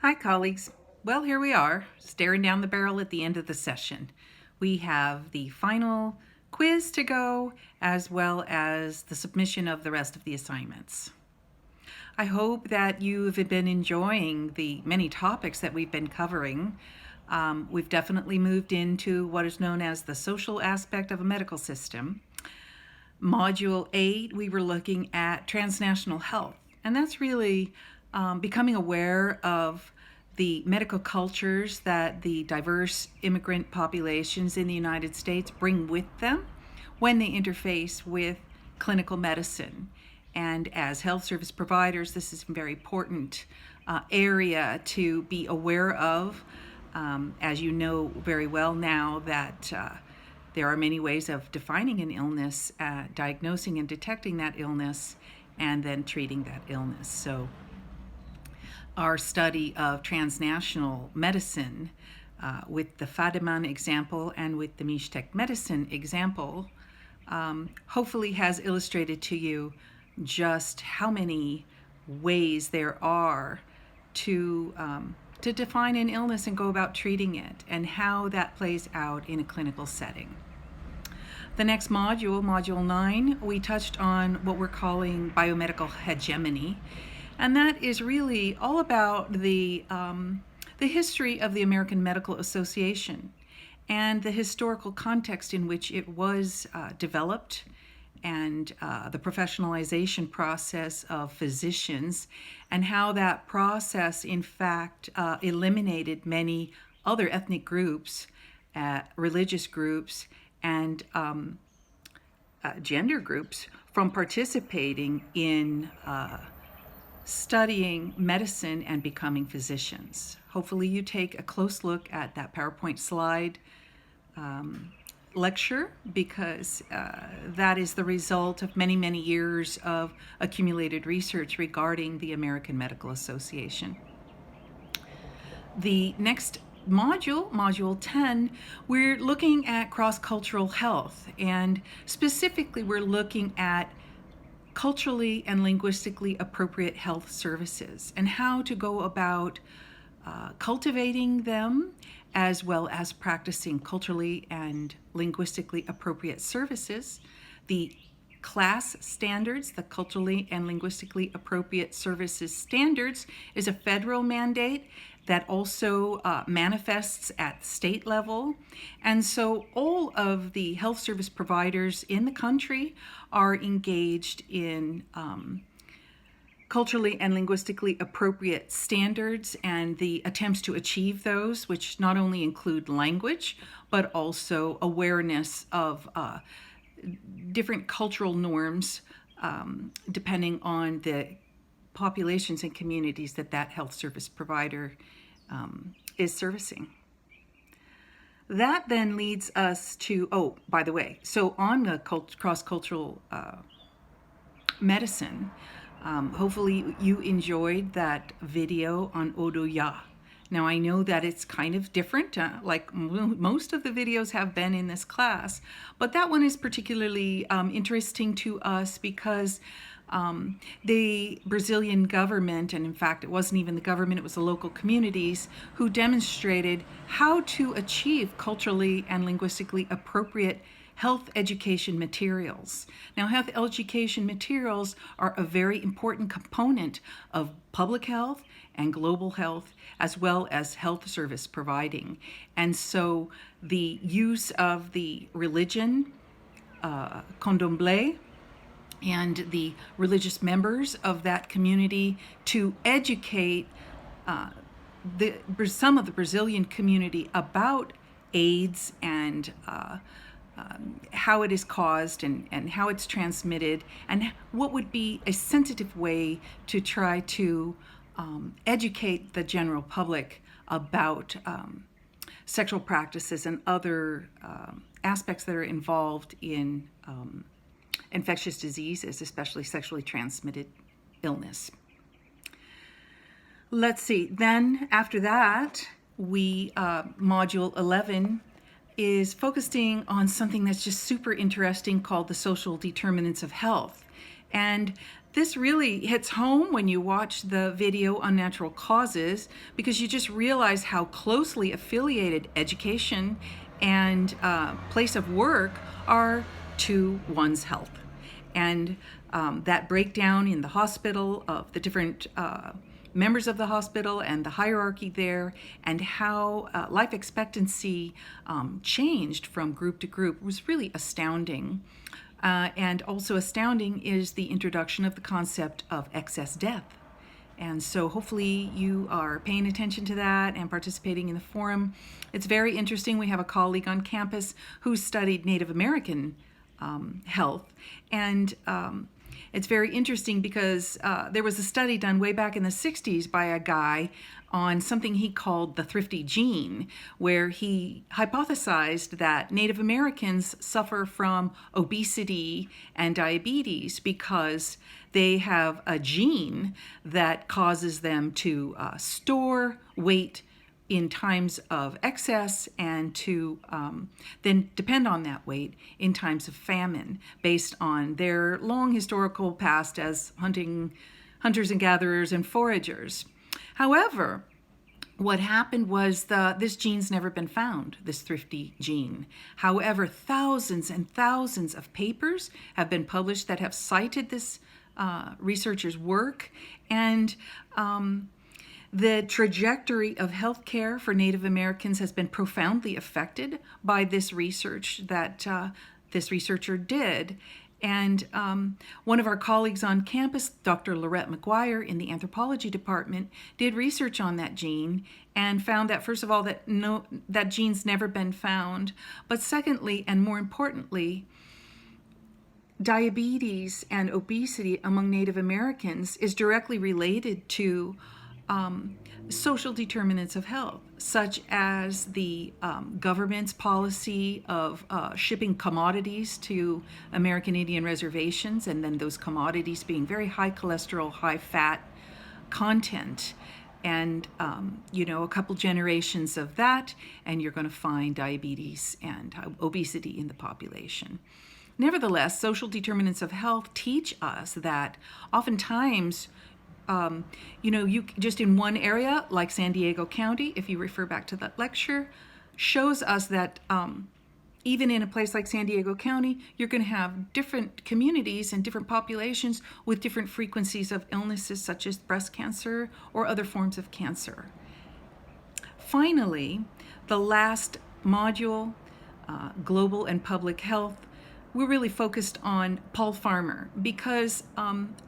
Hi, colleagues. Well, here we are, staring down the barrel at the end of the session. We have the final quiz to go, as well as the submission of the rest of the assignments. I hope that you've been enjoying the many topics that we've been covering. We've definitely moved into what is known as the social aspect of a medical system. Module 8, we were looking at transnational health, and that's really becoming aware of the medical cultures that the diverse immigrant populations in the United States bring with them when they interface with clinical medicine. And as health service providers, this is a very important area to be aware of. As you know very well now that there are many ways of defining an illness, diagnosing and detecting that illness, and then treating that illness. So our study of transnational medicine with the Fadiman example and with the Mixtec medicine example hopefully has illustrated to you just how many ways there are to define an illness and go about treating it, and how that plays out in a clinical setting. The next module, Module 9, we touched on what we're calling biomedical hegemony, and that is really all about the history of the American Medical Association and the historical context in which it was developed, and the professionalization process of physicians, and how that process in fact eliminated many other ethnic groups, religious groups, and gender groups from participating in studying medicine and becoming physicians. Hopefully you take a close look at that PowerPoint slide lecture, because that is the result of many, many years of accumulated research regarding the American Medical Association. The next module, Module 10, we're looking at cross-cultural health, and specifically we're looking at culturally and linguistically appropriate health services and how to go about cultivating them, as well as practicing culturally and linguistically appropriate services. The class standards, the culturally and linguistically appropriate services standards, is a federal mandate that also manifests at state level. And so all of the health service providers in the country are engaged in culturally and linguistically appropriate standards and the attempts to achieve those, which not only include language, but also awareness of different cultural norms depending on the populations and communities that that health service provider is servicing. That then leads us to, oh, by the way, so on the cross-cultural medicine, hopefully you enjoyed that video on Odoya. Now I know that it's kind of different, like most of the videos have been in this class, but that one is particularly interesting to us because the Brazilian government, and in fact it wasn't even the government, it was the local communities, who demonstrated how to achieve culturally and linguistically appropriate health education materials. Now, health education materials are a very important component of public health and global health, as well as health service providing. And so the use of the religion, candomblé, and the religious members of that community to educate some of the Brazilian community about AIDS and how it is caused and how it's transmitted, and what would be a sensitive way to try to educate the general public about sexual practices and other aspects that are involved in infectious diseases, especially sexually transmitted illness. Let's see, then after that, Module 11 is focusing on something that's just super interesting called the social determinants of health. And This really hits home when you watch the video Unnatural Causes, because you just realize how closely affiliated education and place of work are to one's health. And that breakdown in the hospital of the different members of the hospital and the hierarchy there, and how life expectancy changed from group to group was really astounding. And also astounding is the introduction of the concept of excess death. And so hopefully you are paying attention to that and participating in the forum. It's very interesting. We have a colleague on campus who studied Native American health. And it's very interesting because there was a study done way back in the 60s by a guy on something he called the thrifty gene, where he hypothesized that Native Americans suffer from obesity and diabetes because they have a gene that causes them to store weight in times of excess and to then depend on that weight in times of famine, based on their long historical past as hunters and gatherers and foragers. However, what happened was this gene's never been found, this thrifty gene. However, thousands and thousands of papers have been published that have cited this researcher's work, and the trajectory of healthcare for Native Americans has been profoundly affected by this research that this researcher did. And one of our colleagues on campus, Dr. Lorette McGuire in the Anthropology department, did research on that gene and found that, first of all, that gene's never been found. But secondly, and more importantly, diabetes and obesity among Native Americans is directly related to social determinants of health, such as the government's policy of shipping commodities to American Indian reservations, and then those commodities being very high cholesterol, high fat content. And, a couple generations of that, and you're going to find diabetes and obesity in the population. Nevertheless, social determinants of health teach us that oftentimes you just in one area, like San Diego County, if you refer back to that lecture, shows us that even in a place like San Diego County, you're going to have different communities and different populations with different frequencies of illnesses such as breast cancer or other forms of cancer. Finally, the last module, Global and Public Health, we're really focused on Paul Farmer, because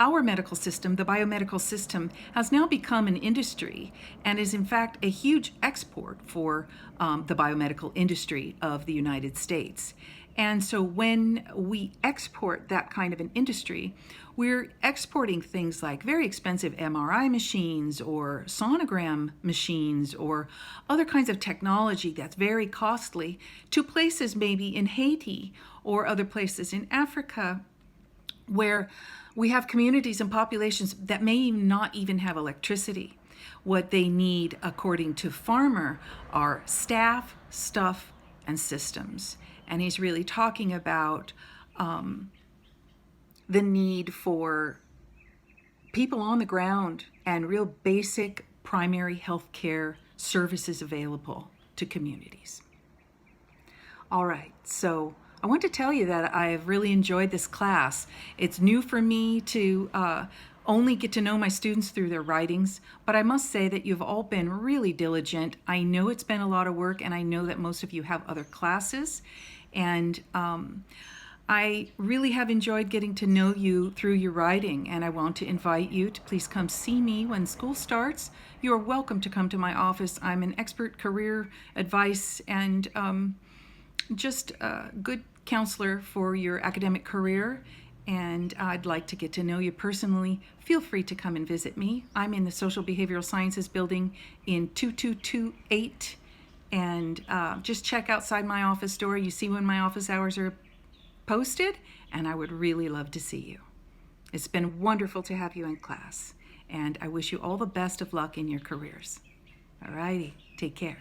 our medical system, the biomedical system, has now become an industry and is in fact a huge export for the biomedical industry of the United States. And so when we export that kind of an industry, we're exporting things like very expensive MRI machines or sonogram machines or other kinds of technology that's very costly to places maybe in Haiti or other places in Africa, where we have communities and populations that may not even have electricity. What they need, according to Farmer, are staff, stuff, and systems. And he's really talking about the need for people on the ground and real basic primary health care services available to communities. All right, so I want to tell you that I've really enjoyed this class. It's new for me to only get to know my students through their writings, but I must say that you've all been really diligent. I know it's been a lot of work, and I know that most of you have other classes, and I really have enjoyed getting to know you through your writing, and I want to invite you to please come see me when school starts. You are welcome to come to my office. I'm an expert career advice and just a good counselor for your academic career, and I'd like to get to know you personally. Feel free to come and visit me. I'm in the Social Behavioral Sciences building in 2228, and just check outside my office door. You see when my office hours are posted, and I would really love to see you. It's been wonderful to have you in class, and I wish you all the best of luck in your careers. All righty, take care.